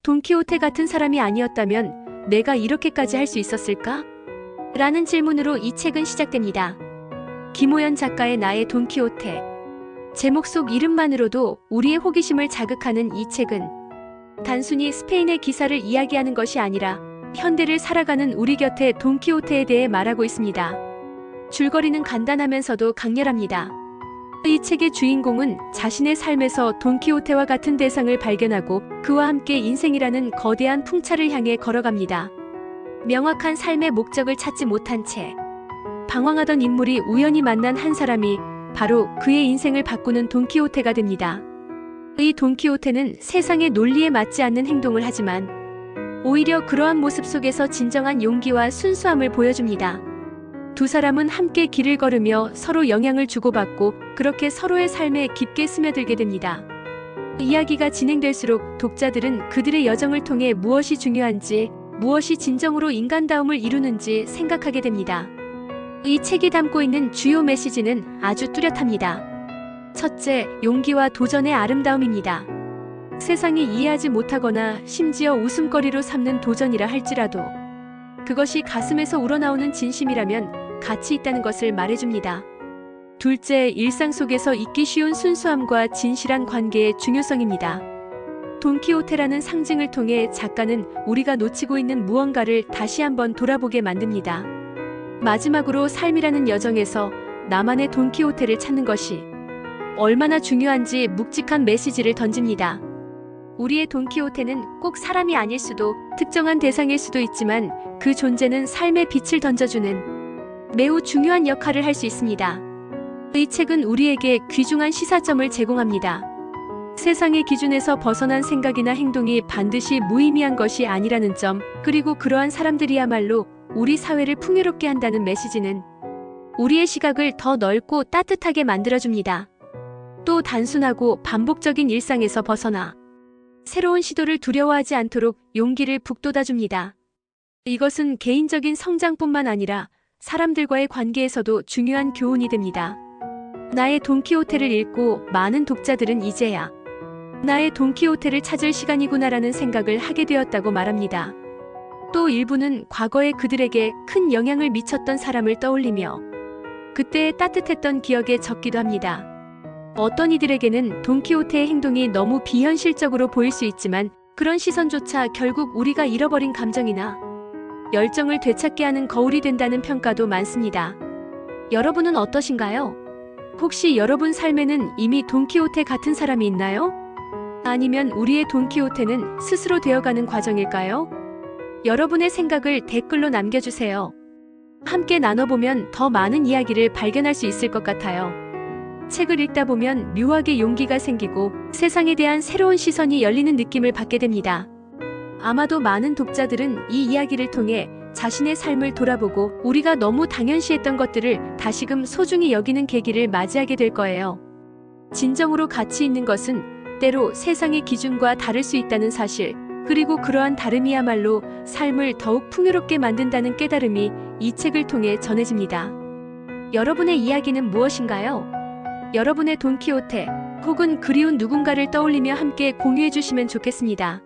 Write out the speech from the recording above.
돈키호테 같은 사람이 아니었다면 내가 이렇게까지 할 수 있었을까? 라는 질문으로 이 책은 시작됩니다. 김호연 작가의 나의 돈키호테. 제목 속 이름만으로도 우리의 호기심을 자극하는 이 책은 단순히 스페인의 기사를 이야기하는 것이 아니라 현대를 살아가는 우리 곁에 돈키호테에 대해 말하고 있습니다. 줄거리는 간단하면서도 강렬합니다. 이 책의 주인공은 자신의 삶에서 돈키호테와 같은 대상을 발견하고 그와 함께 인생이라는 거대한 풍차를 향해 걸어갑니다. 명확한 삶의 목적을 찾지 못한 채 방황하던 인물이 우연히 만난 한 사람이 바로 그의 인생을 바꾸는 돈키호테가 됩니다. 이 돈키호테는 세상의 논리에 맞지 않는 행동을 하지만 오히려 그러한 모습 속에서 진정한 용기와 순수함을 보여줍니다. 두 사람은 함께 길을 걸으며 서로 영향을 주고받고 그렇게 서로의 삶에 깊게 스며들게 됩니다. 이야기가 진행될수록 독자들은 그들의 여정을 통해 무엇이 중요한지, 무엇이 진정으로 인간다움을 이루는지 생각하게 됩니다. 이 책이 담고 있는 주요 메시지는 아주 뚜렷합니다. 첫째, 용기와 도전의 아름다움입니다. 세상이 이해하지 못하거나 심지어 웃음거리로 삼는 도전이라 할지라도 그것이 가슴에서 우러나오는 진심이라면 가치 있다는 것을 말해줍니다. 둘째, 일상 속에서 잊기 쉬운 순수함과 진실한 관계의 중요성입니다. 돈키호테라는 상징을 통해 작가는 우리가 놓치고 있는 무언가를 다시 한번 돌아보게 만듭니다. 마지막으로 삶이라는 여정에서 나만의 돈키호테를 찾는 것이 얼마나 중요한지 묵직한 메시지를 던집니다. 우리의 돈키호테는 꼭 사람이 아닐 수도 특정한 대상일 수도 있지만 그 존재는 삶의 빛을 던져주는 매우 중요한 역할을 할 수 있습니다. 이 책은 우리에게 귀중한 시사점을 제공합니다. 세상의 기준에서 벗어난 생각이나 행동이 반드시 무의미한 것이 아니라는 점, 그리고 그러한 사람들이야말로 우리 사회를 풍요롭게 한다는 메시지는 우리의 시각을 더 넓고 따뜻하게 만들어줍니다. 또 단순하고 반복적인 일상에서 벗어나 새로운 시도를 두려워하지 않도록 용기를 북돋아줍니다. 이것은 개인적인 성장뿐만 아니라 사람들과의 관계에서도 중요한 교훈이 됩니다. 나의 돈키호테를 읽고 많은 독자들은 이제야 나의 돈키호테를 찾을 시간이구나라는 생각을 하게 되었다고 말합니다. 또 일부는 과거에 그들에게 큰 영향을 미쳤던 사람을 떠올리며 그때의 따뜻했던 기억에 적기도 합니다. 어떤 이들에게는 돈키호테의 행동이 너무 비현실적으로 보일 수 있지만 그런 시선조차 결국 우리가 잃어버린 감정이나 열정을 되찾게 하는 거울이 된다는 평가도 많습니다. 여러분은 어떠신가요? 혹시 여러분 삶에는 이미 돈키호테 같은 사람이 있나요? 아니면 우리의 돈키호테는 스스로 되어가는 과정일까요? 여러분의 생각을 댓글로 남겨주세요. 함께 나눠보면 더 많은 이야기를 발견할 수 있을 것 같아요. 책을 읽다 보면 묘하게 용기가 생기고 세상에 대한 새로운 시선이 열리는 느낌을 받게 됩니다. 아마도 많은 독자들은 이 이야기를 통해 자신의 삶을 돌아보고 우리가 너무 당연시했던 것들을 다시금 소중히 여기는 계기를 맞이하게 될 거예요. 진정으로 가치 있는 것은 때로 세상의 기준과 다를 수 있다는 사실, 그리고 그러한 다름이야말로 삶을 더욱 풍요롭게 만든다는 깨달음이 이 책을 통해 전해집니다. 여러분의 이야기는 무엇인가요? 여러분의 돈키호테 혹은 그리운 누군가를 떠올리며 함께 공유해 주시면 좋겠습니다.